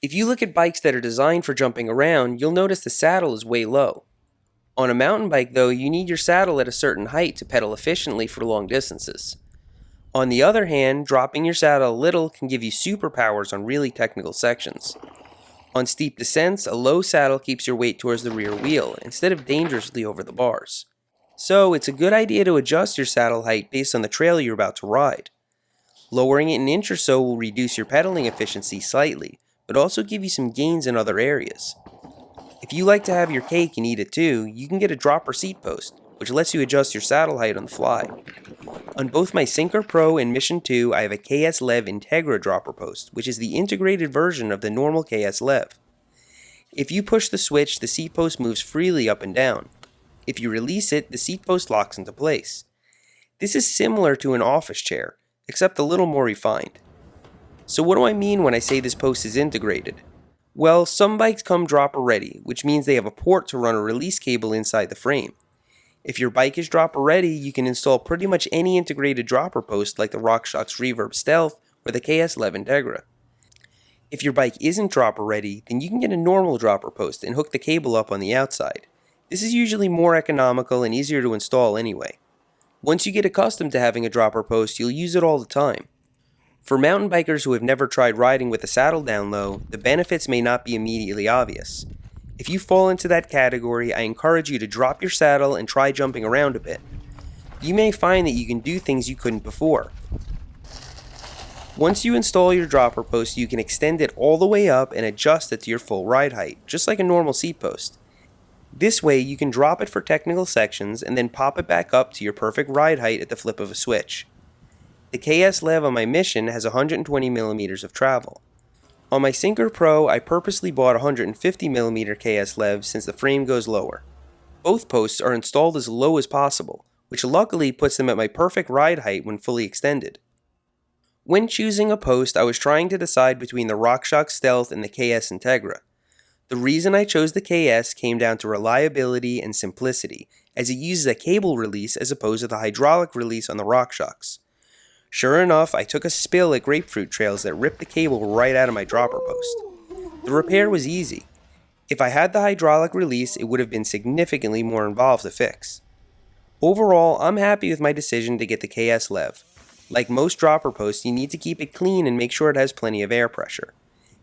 If you look at bikes that are designed for jumping around, you'll notice the saddle is way low. On a mountain bike though, you need your saddle at a certain height to pedal efficiently for long distances. On the other hand, dropping your saddle a little can give you superpowers on really technical sections. On steep descents, a low saddle keeps your weight towards the rear wheel instead of dangerously over the bars. So it's a good idea to adjust your saddle height based on the trail you're about to ride. Lowering it an inch or so will reduce your pedaling efficiency slightly, but also give you some gains in other areas. If you like to have your cake and eat it too, you can get a dropper seat post, which lets you adjust your saddle height on the fly. On both my Synchro Pro and Mission 2, I have a KS Lev Integra dropper post, which is the integrated version of the normal KS Lev. If you push the switch, the seat post moves freely up and down. If you release it, the seat post locks into place. This is similar to an office chair, except a little more refined. So what do I mean when I say this post is integrated? Well, some bikes come dropper ready, which means they have a port to run a release cable inside the frame. If your bike is dropper ready, you can install pretty much any integrated dropper post like the Rock Shox Reverb Stealth or the KS Lev Integra. If your bike isn't dropper ready, then you can get a normal dropper post and hook the cable up on the outside. This is usually more economical and easier to install anyway. Once you get accustomed to having a dropper post, you'll use it all the time. For mountain bikers who have never tried riding with the saddle down low, the benefits may not be immediately obvious. If you fall into that category, I encourage you to drop your saddle and try jumping around a bit. You may find that you can do things you couldn't before. Once you install your dropper post, you can extend it all the way up and adjust it to your full ride height, just like a normal seat post. This way, you can drop it for technical sections and then pop it back up to your perfect ride height at the flip of a switch. The KS Lev on my Mission has 120mm of travel. On my Synchro Pro, I purposely bought a 150mm KS Lev since the frame goes lower. Both posts are installed as low as possible, which luckily puts them at my perfect ride height when fully extended. When choosing a post, I was trying to decide between the Rock Shox Stealth and the KS Integra. The reason I chose the KS came down to reliability and simplicity, as it uses a cable release as opposed to the hydraulic release on the Rock Shox. Sure enough, I took a spill at Grapefruit Trails that ripped the cable right out of my dropper post. The repair was easy. If I had the hydraulic release, it would have been significantly more involved to fix. Overall, I'm happy with my decision to get the KS Lev. Like most dropper posts, you need to keep it clean and make sure it has plenty of air pressure.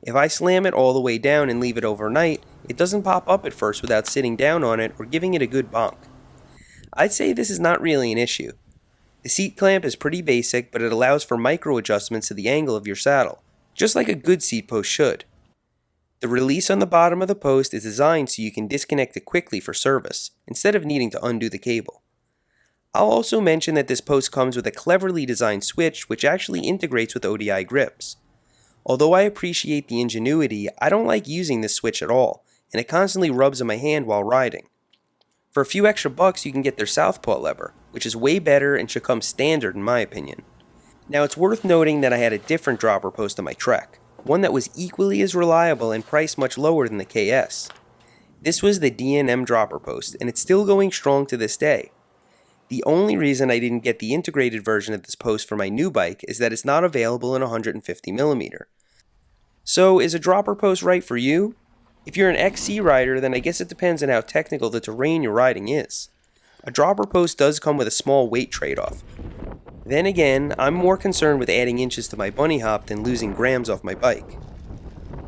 If I slam it all the way down and leave it overnight, it doesn't pop up at first without sitting down on it or giving it a good bonk. I'd say this is not really an issue. The seat clamp is pretty basic, but it allows for micro adjustments to the angle of your saddle, just like a good seat post should. The release on the bottom of the post is designed so you can disconnect it quickly for service, instead of needing to undo the cable. I'll also mention that this post comes with a cleverly designed switch which actually integrates with ODI grips. Although I appreciate the ingenuity, I don't like using this switch at all, and it constantly rubs on my hand while riding. For a few extra bucks, you can get their southpaw lever, which is way better and should come standard in my opinion. Now it's worth noting that I had a different dropper post on my Trek, one that was equally as reliable and priced much lower than the KS. This was the D&M dropper post, and it's still going strong to this day. The only reason I didn't get the integrated version of this post for my new bike is that it's not available in 150mm. So is a dropper post right for you? If you're an XC rider, then I guess it depends on how technical the terrain you're riding is. A dropper post does come with a small weight trade-off. Then again, I'm more concerned with adding inches to my bunny hop than losing grams off my bike.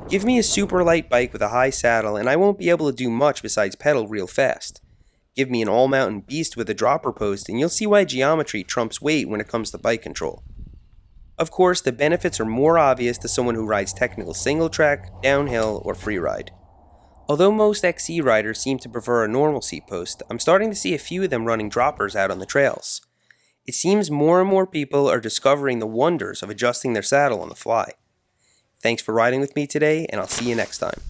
Give me a super light bike with a high saddle and I won't be able to do much besides pedal real fast. Give me an all-mountain beast with a dropper post and you'll see why geometry trumps weight when it comes to bike control. Of course, the benefits are more obvious to someone who rides technical single track, downhill, or freeride. Although most XC riders seem to prefer a normal seat post, I'm starting to see a few of them running droppers out on the trails. It seems more and more people are discovering the wonders of adjusting their saddle on the fly. Thanks for riding with me today, and I'll see you next time.